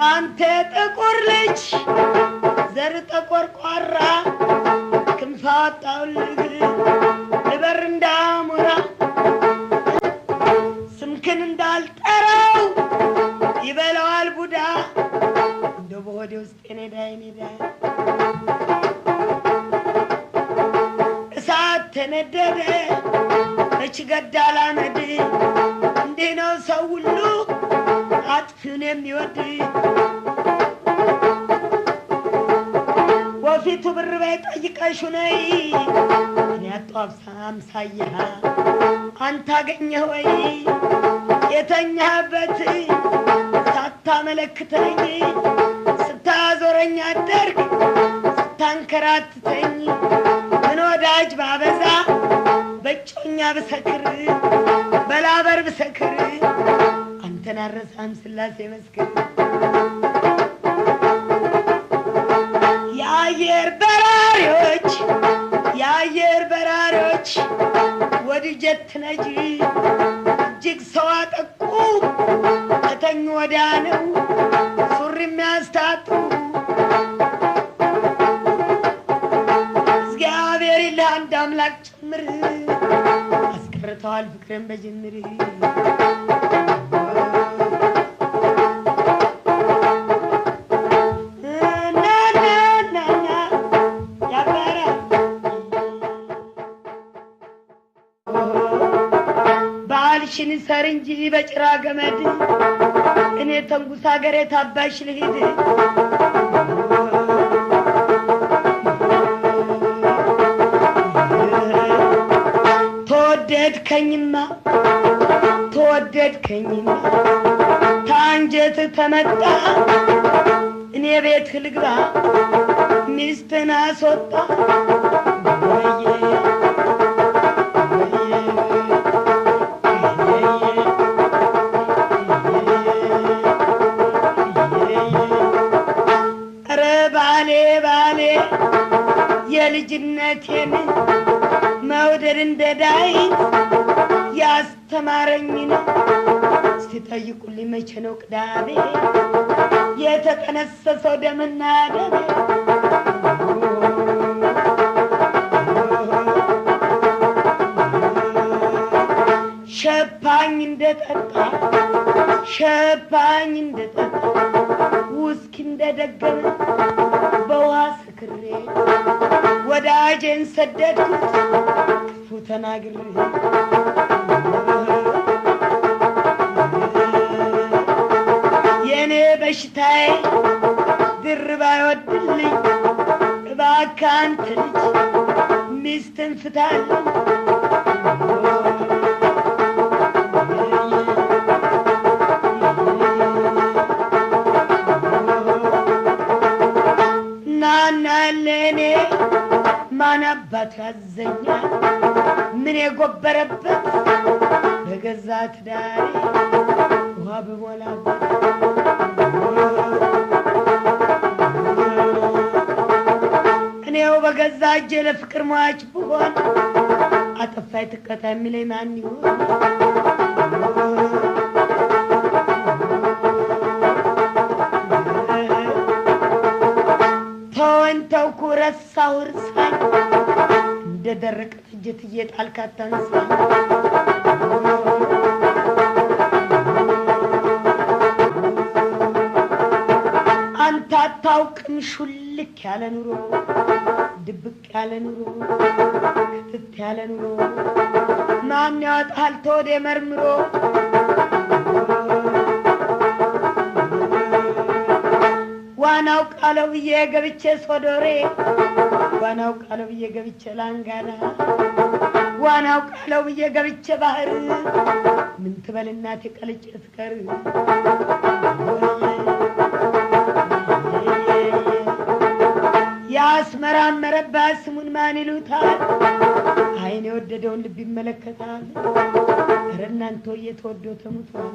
አንተ ጥቁር ልጅ ዘር ተቆርቋራ ክንፋጣውልህ ልበር እንዳሞራ ስምክን እንዳልጠራው ይበላዋል ቡዳ እንደ በሆዴ ውስጥ የኔዳይ እሳት ተነደደ እች ገዳላ መድ እንዴ ነው ሰው ሁሉ አጥፊውን የሚወድ ወፊቱ ብር በጠይቀሽ ነይ እኔ አጣፍ ሳምሳያ አንተ አገኘህ ወይ የተኛበት ሳታመለክተኝ ስታዞረኝ አደርግ ስታንከራትተኝ ምን ወዳጅ ባበዛ በጮኛ ብሰክር በላበር ብሰክር አንተን አረሳም ስላሴ መስክር የአየር በራሪዎች ወድጀት ነጂ እጅግ ሰው አጠቁ ከተኙ ወዲያ ነው ሱሪ የሚያስታጡ እግዚአብሔር ይልህ አንድ አምላክ ጭምር አስቀርተዋል ፍቅርን በጅምር ባልሽን ሰር እንጂ በጭራ ገመድ እኔ ተንጉሳ ገሬ ታባሽ ልሂድ ተወደድከኝማ ታንጀት ተመጣ እኔ ቤት ልግባ ሚስትን አስወጣ ባሌ የልጅነቴን መውደድ እንደዳይ ያስተማረኝን ሲጠይቁልኝ መቼ ነው ቅዳሜ የተቀነሰሰው ደምና ደሜ ሸፓኝ እንደጠጣ ውስኪ እንደደገመ በውሃ ስክሬ ወዳጄን ሰደድኩት ክፉ ተናግሬ የኔ በሽታዬ ድርብ አይወድልኝ እባክህ አንተ ልጅ ሚስትን ፍታልኝ ናናለኔ ማን አባት ያዘኛል ምን የጎበረበት በገዛ ትዳሬ ውሃ በሞላበት እኔው በገዛ እጄ ለፍቅር ሟች ብሆን አጠፋይ ትቀጣ የሚለኝ ማን ይሆን ተወንተውኩ ረሳሁ እርሳኝ እንደደረቀ ፍጅት እየጣልካት ታንሳኝ አንተ አታውቅም ሹልክ ያለ ኑሮ ድብቅ ያለ ኑሮ ክትት ያለ ኑሮ ማን ያወጣል ተወደ መርምሮ ዋናው ቃለው ብዬ ገብቼ ሶዶሬ ዋናው ቃለው ብዬ ገብቼ ላንጋና ዋናው ቃለው ብዬ ገብቼ ባህር ምን ትበልናት የቀልጬ ትከር ያስመራመረባት ስሙን ማን ይሉታል አይን የወደደውን ልብ ይመለከታል ኧረ እናንተ እየተወደው ተሙቷል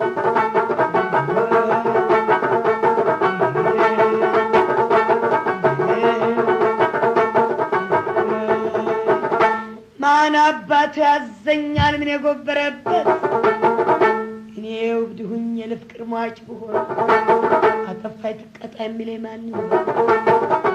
ማን አባቱ ያዘኛል ምን የጎበረበት እኔው ብድሁኝ የፍቅር ሟች ብሆን አጠፋ አጠፋይ ትቀጣ የሚለኝ ማን ይሆን?